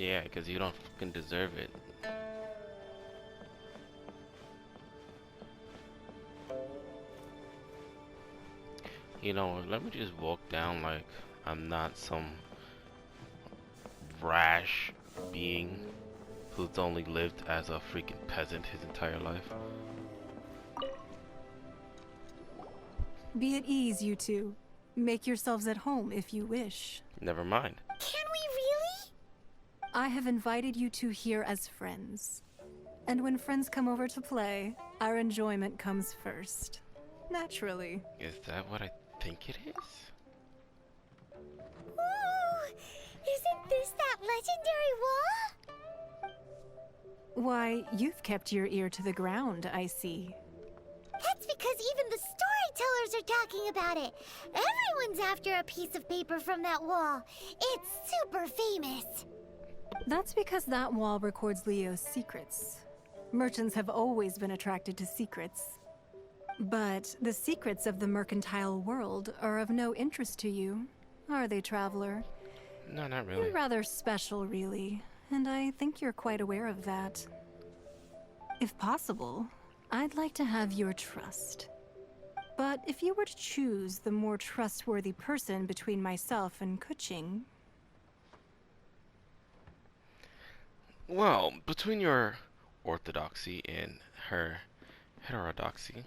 Yeah, because you don't fucking deserve it. You know, let me just walk down like I'm not some rash being who's only lived as a freaking peasant his entire life. Be at ease, you two. Make yourselves at home if you wish. Never mind. Can we really? I have invited you two here as friends. And when friends come over to play, our enjoyment comes first. Naturally. Is that what I think it is? Ooh, isn't this that legendary wall? Why, you've kept your ear to the ground, I see. That's because even the storytellers are talking about it. Everyone's after a piece of paper from that wall. It's super famous. That's because that wall records Leo's secrets. Merchants have always been attracted to secrets. But the secrets of the mercantile world are of no interest to you, are they, traveler? No, not really. You're rather special, really, and I think you're quite aware of that. If possible, I'd like to have your trust. But if you were to choose the more trustworthy person between myself and Kuching... Well, between your orthodoxy and her heterodoxy,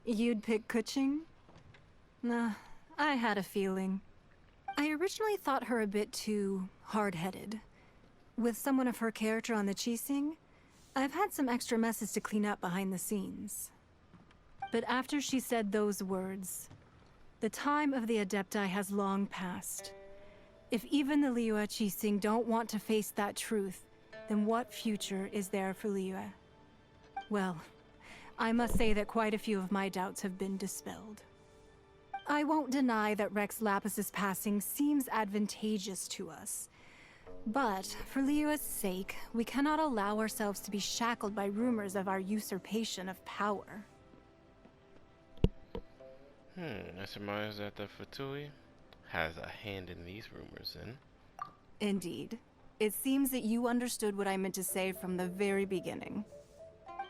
You'd pick Kuching? Nah, I had a feeling. I originally thought her a bit too hard-headed. With someone of her character on the Qixing, I've had some extra messes to clean up behind the scenes. But after she said those words, the time of the Adepti has long passed. If even the Liyue Qixing don't want to face that truth, then what future is there for Liyue? Well, I must say that quite a few of my doubts have been dispelled. I won't deny that Rex Lapis's passing seems advantageous to us. But for Liyue's sake, we cannot allow ourselves to be shackled by rumors of our usurpation of power. I surmise that the Fatui has a hand in these rumors, then. Indeed. It seems that you understood what I meant to say from the very beginning.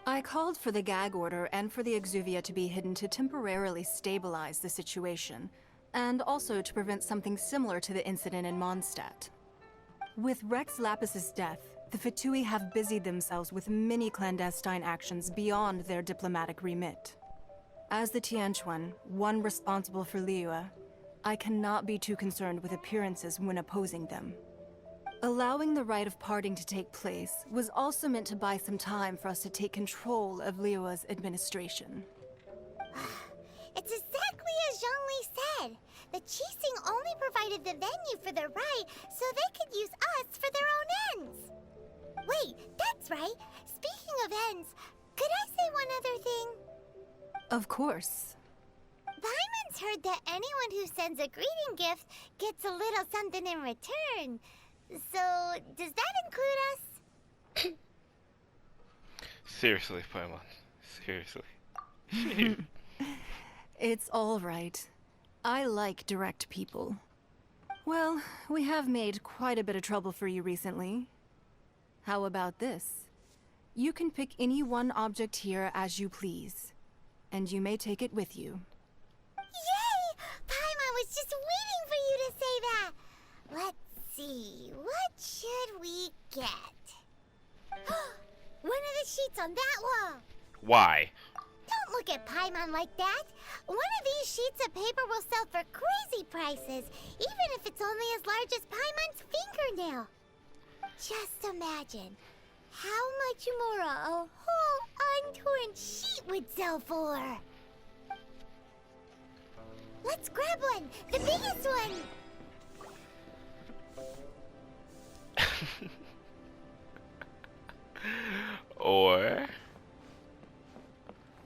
I called for the gag order and for the exuvia to be hidden to temporarily stabilize the situation, and also to prevent something similar to the incident in Mondstadt. With Rex Lapis's death, the Fatui have busied themselves with many clandestine actions beyond their diplomatic remit. As the Tianquan, one responsible for Liyue, I cannot be too concerned with appearances when opposing them. Allowing the rite of parting to take place was also meant to buy some time for us to take control of Liyue's administration. It's exactly as Zhongli said. The Qixing only provided the venue for the rite so they could use us for their own ends. Wait, that's right. Speaking of ends, could I say one other thing? Of course. Paimon's heard that anyone who sends a greeting gift gets a little something in return. So, does that include us? Seriously, Paimon. Seriously. It's all right. I like direct people. Well, we have made quite a bit of trouble for you recently. How about this? You can pick any one object here as you please, and you may take it with you. Yay! Paimon was just waiting for you to say that. Let's see, what should we get? One of the sheets on that wall. Why? Don't look at Paimon like that. One of these sheets of paper will sell for crazy prices, even if it's only as large as Paimon's fingernail. Just imagine how much more a whole untorn sheet would sell for. Let's grab one, the biggest one. Or,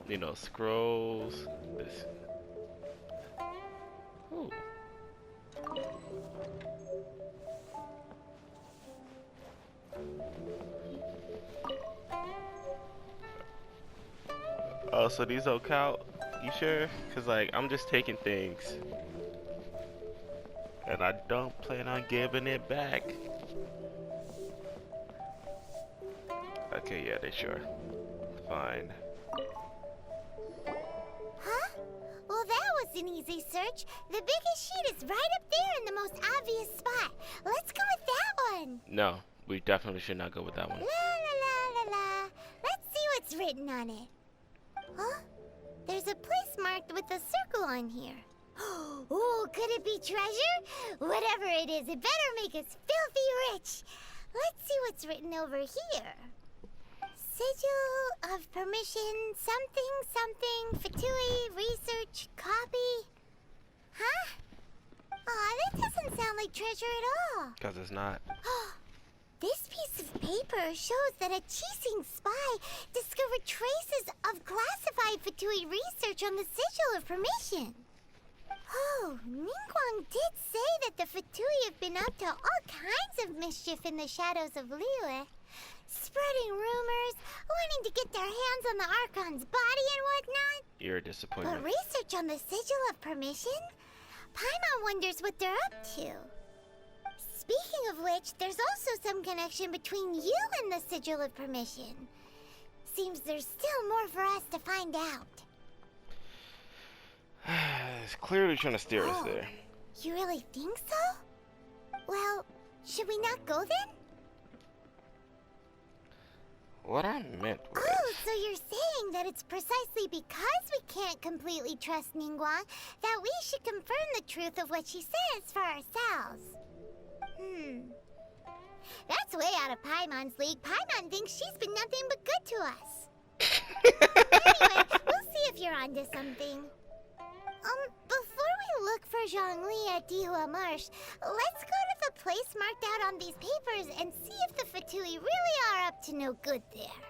you know, scrolls. This. Ooh. Oh, so these don't count? You sure? Cause like I'm just taking things, and I don't plan on giving it back. Okay, yeah, they sure. Fine. Huh? Well, that was an easy search. The biggest sheet is right up there in the most obvious spot. Let's go with that one. No, we definitely should not go with that one. La la la la la. Let's see what's written on it. Huh? There's a place marked with a circle on here. Oh, could it be treasure? Whatever it is, it better make us filthy rich. Let's see what's written over here. Sigil of permission, something, something, Fatui, research, copy. Huh? Aw, that doesn't sound like treasure at all. Cause it's not. This piece of paper shows that a Qixing spy discovered traces of classified Fatui research on the Sigil of Permission. Oh, Ningguang did say that the Fatui have been up to all kinds of mischief in the shadows of Liyue. Spreading rumors, wanting to get their hands on the Archon's body and whatnot. You're a But disappointment. research on the Sigil of Permission? Paimon wonders what they're up to. Speaking of which, there's also some connection between you and the Sigil of Permission. Seems there's still more for us to find out. It's clearly trying to steer us Oh, there. You really think so? Well, should we not go then? What I meant was... Oh, so you're saying that it's precisely because we can't completely trust Ningguang that we should confirm the truth of what she says for ourselves. That's way out of Paimon's league. Paimon thinks she's been nothing but good to us. Anyway, we'll see if you're onto something. Before we look for Zhongli at Dihua Marsh, let's go to the place marked out on these papers and see if the Fatui really are up to no good there.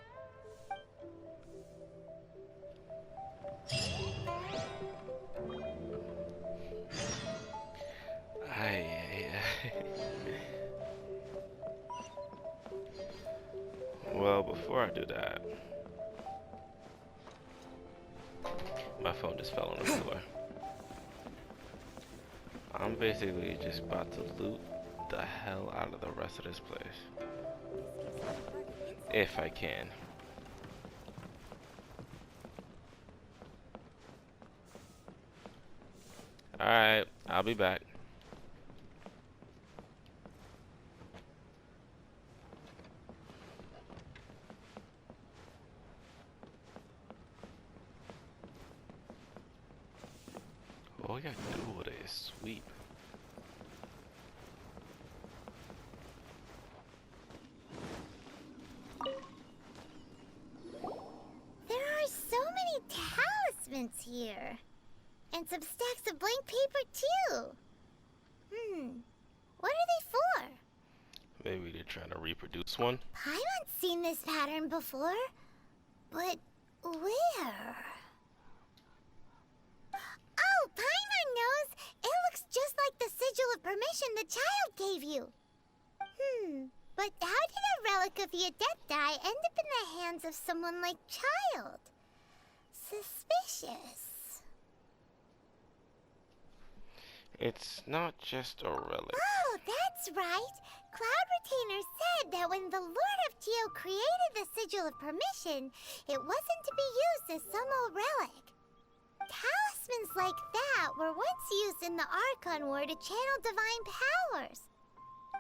Well, before I do that, my phone just fell on the floor. I'm basically just about to loot the hell out of the rest of this place. If I can. Alright, I'll be back. All you gotta do with it is sweep. There are so many talismans here. And some stacks of blank paper, too. What are they for? Maybe they're trying to reproduce one. Paimon's seen this pattern before. But where? Oh, Paimon knows! It looks just like the Sigil of Permission the child gave you. But how did a relic of the Adepti end up in the hands of someone like Child? Suspicious. It's not just a relic. Oh, that's right. Cloud Retainer said that when the Lord of Geo created the Sigil of Permission, it wasn't to be used as some old relic. Talismans like that were once used in the Archon War to channel divine powers.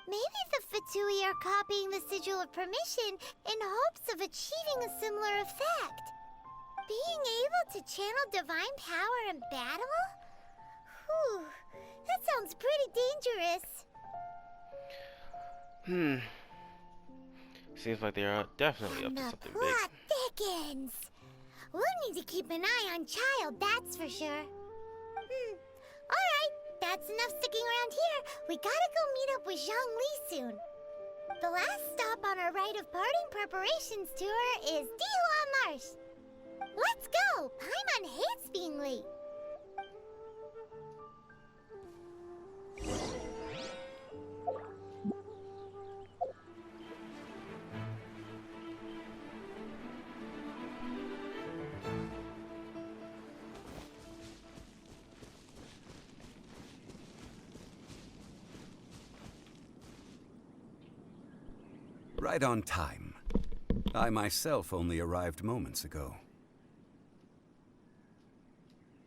Maybe the Fatui are copying the Sigil of Permission in hopes of achieving a similar effect. Being able to channel divine power in battle? Whew, that sounds pretty dangerous. Seems like they are definitely up to The something plot big. thickens. We'll need to keep an eye on Child, that's for sure. Alright, that's enough sticking around here. We gotta go meet up with Zhongli soon. The last stop on our rite of parting preparations tour is Dihua Marsh. Let's go! Paimon hates being late. Right on time. I myself only arrived moments ago.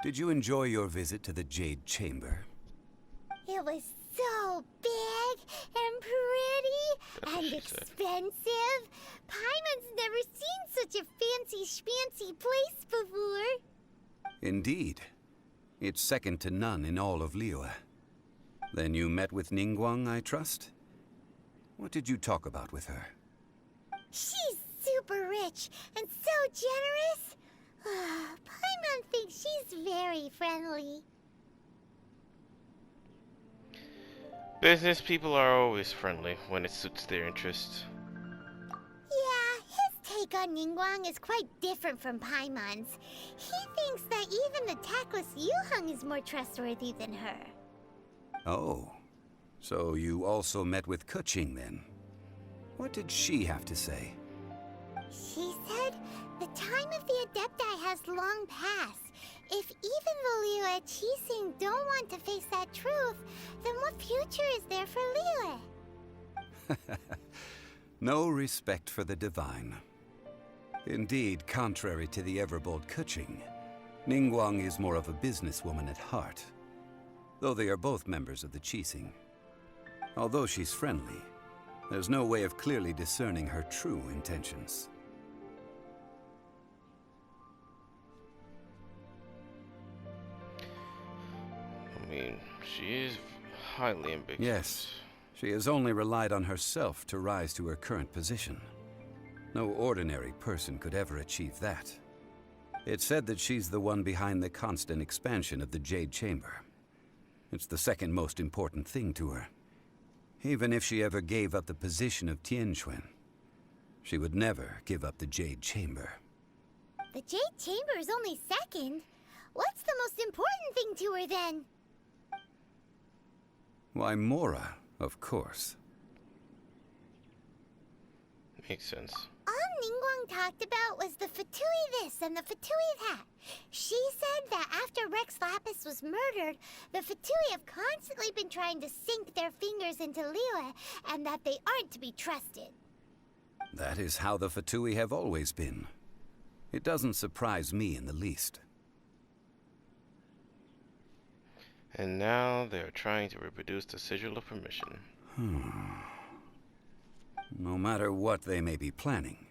Did you enjoy your visit to the Jade Chamber? It was so big and pretty and expensive. Paimon's never seen such a fancy schmancy place before. Indeed. It's second to none in all of Liyue. Then you met with Ningguang, I trust? What did you talk about with her? She's super rich and so generous. Paimon thinks she's very friendly. Business people are always friendly when it suits their interests. Yeah, his take on Ningguang is quite different from Paimon's. He thinks that even the tactless Yuheng is more trustworthy than her. Oh, so you also met with Keqing then? What did she have to say? She said the time of the Adepti has long passed. If even the Liyue Qixing don't want to face that truth, then what future is there for Liyue? No respect for the divine. Indeed, contrary to the ever-bold Keqing, Ningguang is more of a businesswoman at heart, though they are both members of the Qixing. Although she's friendly, there's no way of clearly discerning her true intentions. I mean, she is highly ambitious. Yes, she has only relied on herself to rise to her current position. No ordinary person could ever achieve that. It's said that she's the one behind the constant expansion of the Jade Chamber. It's the second most important thing to her. Even if she ever gave up the position of Tianquan, she would never give up the Jade Chamber. The Jade Chamber is only second. What's the most important thing to her then? Why, Mora, of course. Makes sense. All Ningguang talked about was the Fatui this and the Fatui that. She said that after Rex Lapis was murdered, the Fatui have constantly been trying to sink their fingers into Liyue, and that they aren't to be trusted. That is how the Fatui have always been. It doesn't surprise me in the least. And now they're trying to reproduce the sigil of permission. No matter what they may be planning,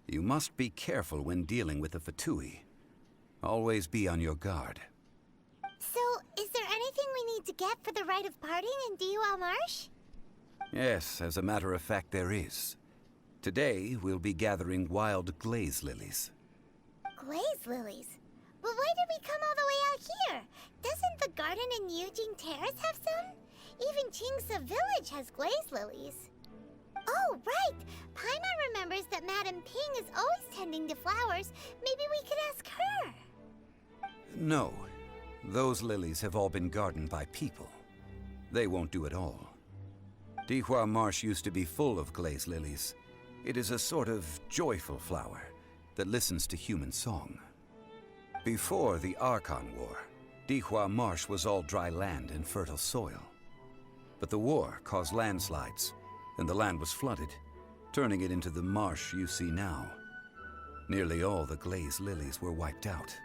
you must be careful when dealing with the Fatui. Always be on your guard. So, is there anything we need to get for the rite of parting in Dihua Marsh? Yes, as a matter of fact, there is. Today, we'll be gathering wild glaze lilies. Glaze lilies? But why did we come all the way out here? Doesn't the garden in Yujing Terrace have some? Even Qingse Village has glaze lilies. Oh, right! Paimon remembers that Madame Ping is always tending to flowers. Maybe we could ask her. No. Those lilies have all been gardened by people. They won't do it all. Dihua Marsh used to be full of glaze lilies. It is a sort of joyful flower that listens to human song. Before the Archon War, Dihua Marsh was all dry land and fertile soil. But the war caused landslides, and the land was flooded, turning it into the marsh you see now. Nearly all the glaze lilies were wiped out.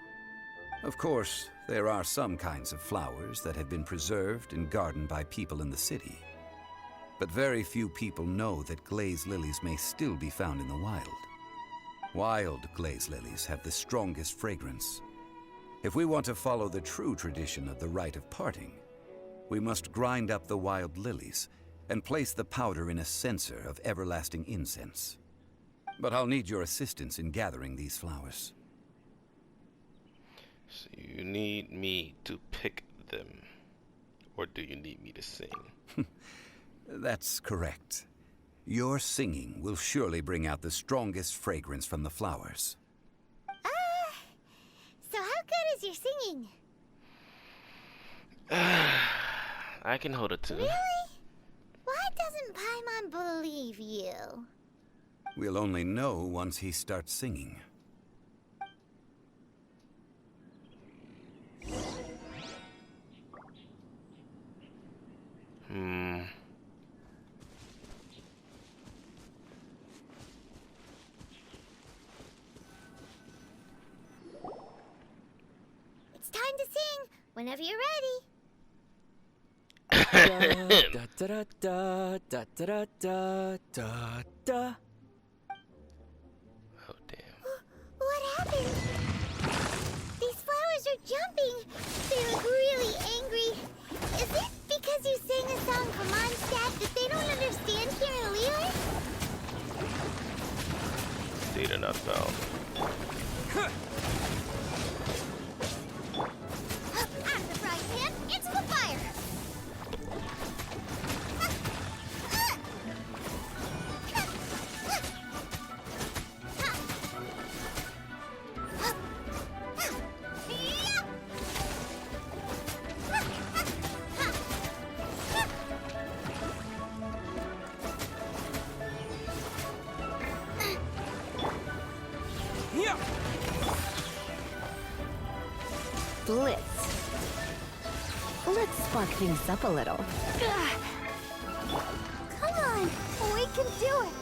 Of course, there are some kinds of flowers that have been preserved and gardened by people in the city. But very few people know that glaze lilies may still be found in the wild. Wild glaze lilies have the strongest fragrance. If we want to follow the true tradition of the rite of parting, we must grind up the wild lilies and place the powder in a censer of everlasting incense. But I'll need your assistance in gathering these flowers. So you need me to pick them, or do you need me to sing? That's correct. Your singing will surely bring out the strongest fragrance from the flowers. So how good is your singing? I can hold a tune. Really? Why doesn't Paimon believe you? We'll only know once he starts singing. Whenever you're ready. Da da da da da da da da. Oh damn. What happened? These flowers are jumping. They look really angry. Is it because you sang a song for Mondstadt that they don't understand here in Leland? Data not found. Out of the frying pan, into the fire! Blitz. Let's spark things up a little. Come on, we can do it!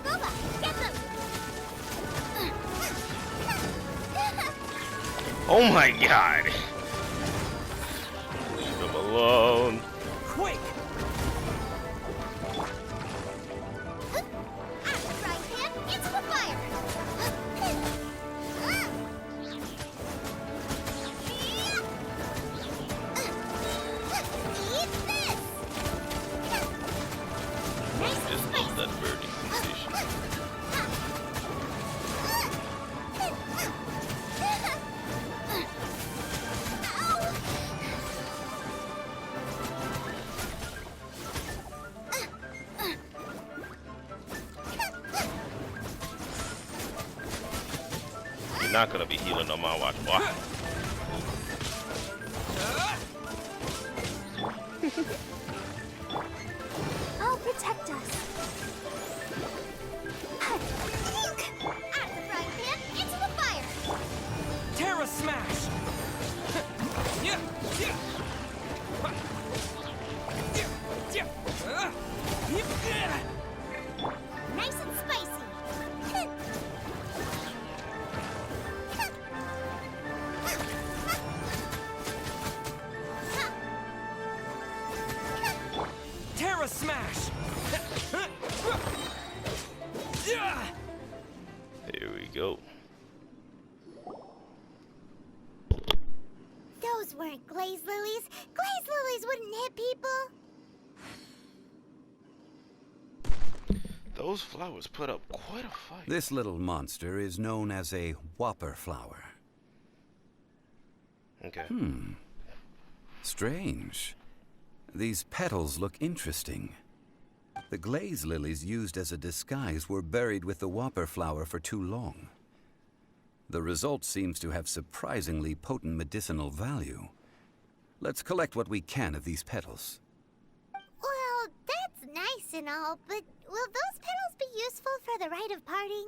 Boba, get them! Oh my god! Leave him alone. Quick! Out of the frying pan, into the fire! Eat this! Nice and Just love spicy! that burning sensation. You're not gonna be healing on my watch, boy. I'll protect us. Out of the frying pan, into the fire! Terra Smash! Yeah, yeah. Yeah, yeah. Yeah. Nice and spicy! Terra Smash! Yeah. Here we go. Those weren't glaze lilies. Glaze lilies wouldn't hit people. Those flowers put up quite a fight. This little monster is known as a whopper flower. Okay. Strange. These petals look interesting. The glaze lilies used as a disguise were buried with the whopper flower for too long. The result seems to have surprisingly potent medicinal value. Let's collect what we can of these petals. Well, that's nice and all, but will those petals be useful for the rite of parting?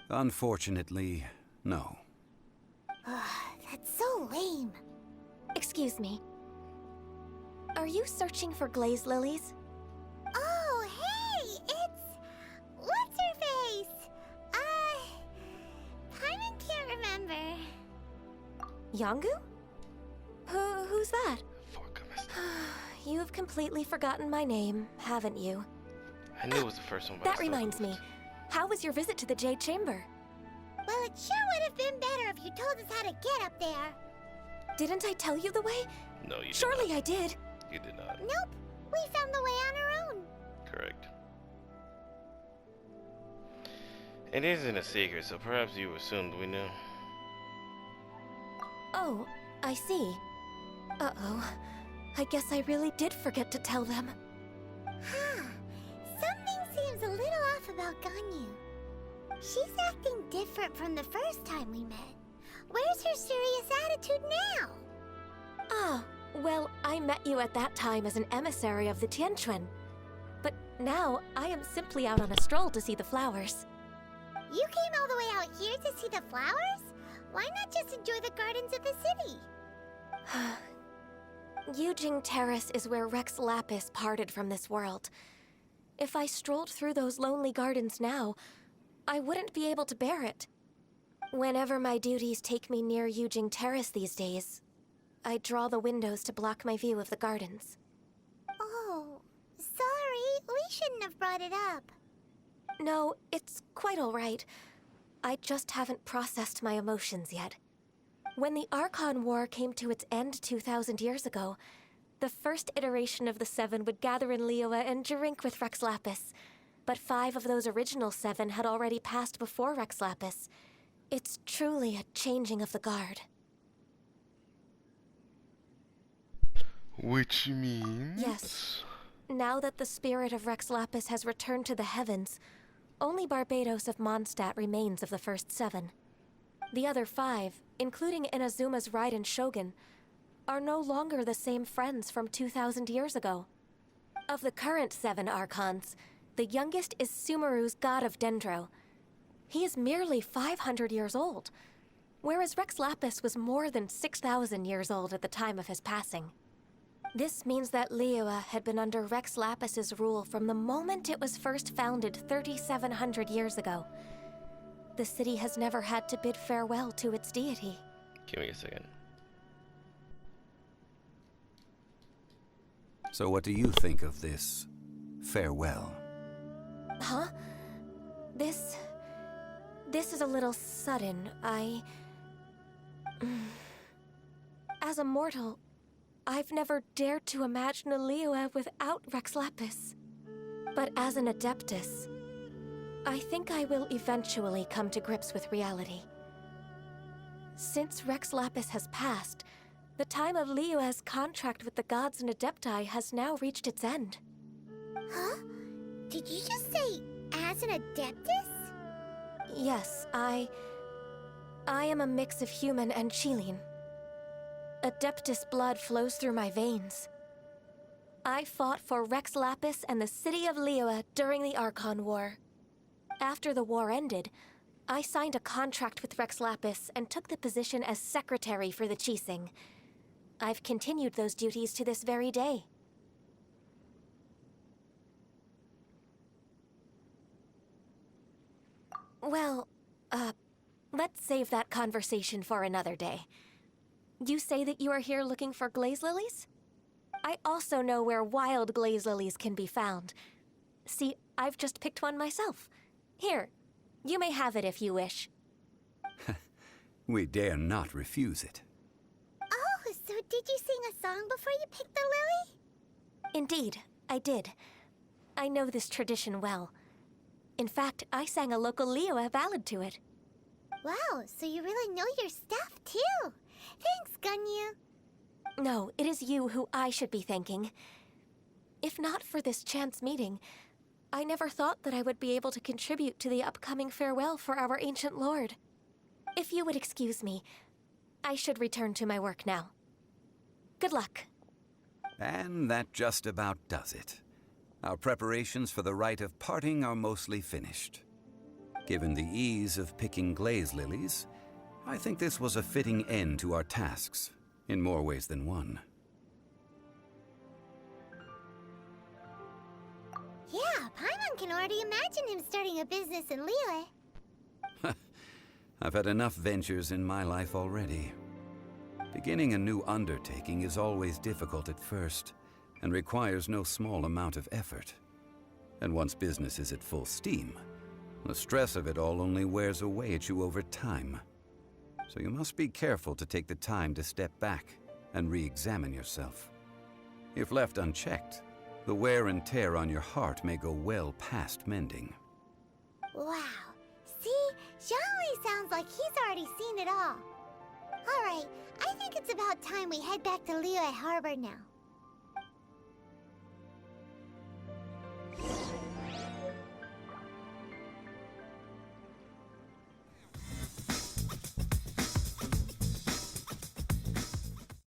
Unfortunately, no. That's so lame. Excuse me. Are you searching for glaze lilies? Oh, hey, it's... What's her face? Paimon can't remember. Yangu? Who's that? Fuck, I missed You've completely forgotten my name, haven't you? it. I knew it was the first one. But I That still reminds me. moved. How was your visit to the Jade Chamber? Well, it sure would have been better if you told us how to get up there. Didn't I tell you the way? No, you did Surely not. I did. You did not. Nope, we found the way on our own. Correct. It isn't a secret, so perhaps you assumed we knew. Oh, I see. Uh-oh. I guess I really did forget to tell them. Huh. Something seems a little off about Ganyu. She's acting different from the first time we met. Where's her serious attitude now? Ah, well, I met you at that time as an emissary of the Tianquan. But now, I am simply out on a stroll to see the flowers. You came all the way out here to see the flowers? Why not just enjoy the gardens of the city? Yujing Terrace is where Rex Lapis parted from this world. If I strolled through those lonely gardens now, I wouldn't be able to bear it. Whenever my duties take me near Yujing Terrace these days, I draw the windows to block my view of the gardens. Oh, sorry. We shouldn't have brought it up. No, it's quite all right. I just haven't processed my emotions yet. When the Archon War came to its end 2,000 years ago, the first iteration of the Seven would gather in Liyue and drink with Rex Lapis. But 5 of those original 7 had already passed before Rex Lapis. It's truly a changing of the guard. Which means... Yes. Now that the spirit of Rex Lapis has returned to the heavens, only Barbados of Mondstadt remains of the first 7. The other 5, including Inazuma's Raiden Shogun, are no longer the same friends from 2,000 years ago. Of the current 7 Archons, the youngest is Sumeru's god of Dendro. He is merely 500 years old, whereas Rex Lapis was more than 6,000 years old at the time of his passing. This means that Liyue had been under Rex Lapis's rule from the moment it was first founded 3,700 years ago. The city has never had to bid farewell to its deity. Give me a second. So what do you think of this farewell? Huh? This is a little sudden. As a mortal, I've never dared to imagine a Liyue without Rex Lapis. But as an Adeptus, I think I will eventually come to grips with reality. Since Rex Lapis has passed, the time of Liyue's contract with the gods and Adepti has now reached its end. Huh? Did you just say, as an Adeptus? Yes, I am a mix of human and Chilean. Adeptus blood flows through my veins. I fought for Rex Lapis and the city of Liyue during the Archon War. After the war ended, I signed a contract with Rex Lapis and took the position as secretary for the Qixing. I've continued those duties to this very day. Well, let's save that conversation for another day. You say that you are here looking for glaze lilies? I also know where wild glaze lilies can be found. See, I've just picked one myself. Here, you may have it if you wish. We dare not refuse it. Oh, so did you sing a song before you picked the lily? Indeed, I did. I know this tradition well. In fact, I sang a local Liyue ballad to it. Wow, so you really know your stuff, too. Thanks, Gunyu. No, it is you who I should be thanking. If not for this chance meeting, I never thought that I would be able to contribute to the upcoming farewell for our ancient lord. If you would excuse me, I should return to my work now. Good luck. And that just about does it. Our preparations for the rite of parting are mostly finished. Given the ease of picking glaze lilies, I think this was a fitting end to our tasks, in more ways than one. Yeah, Paimon can already imagine him starting a business in Liyue. I've had enough ventures in my life already. Beginning a new undertaking is always difficult at first, and requires no small amount of effort. And once business is at full steam, the stress of it all only wears away at you over time. So you must be careful to take the time to step back and re-examine yourself. If left unchecked, the wear and tear on your heart may go well past mending. Wow. See? Zhongli sounds like he's already seen it all. Alright, I think it's about time we head back to Liyue Harbor now.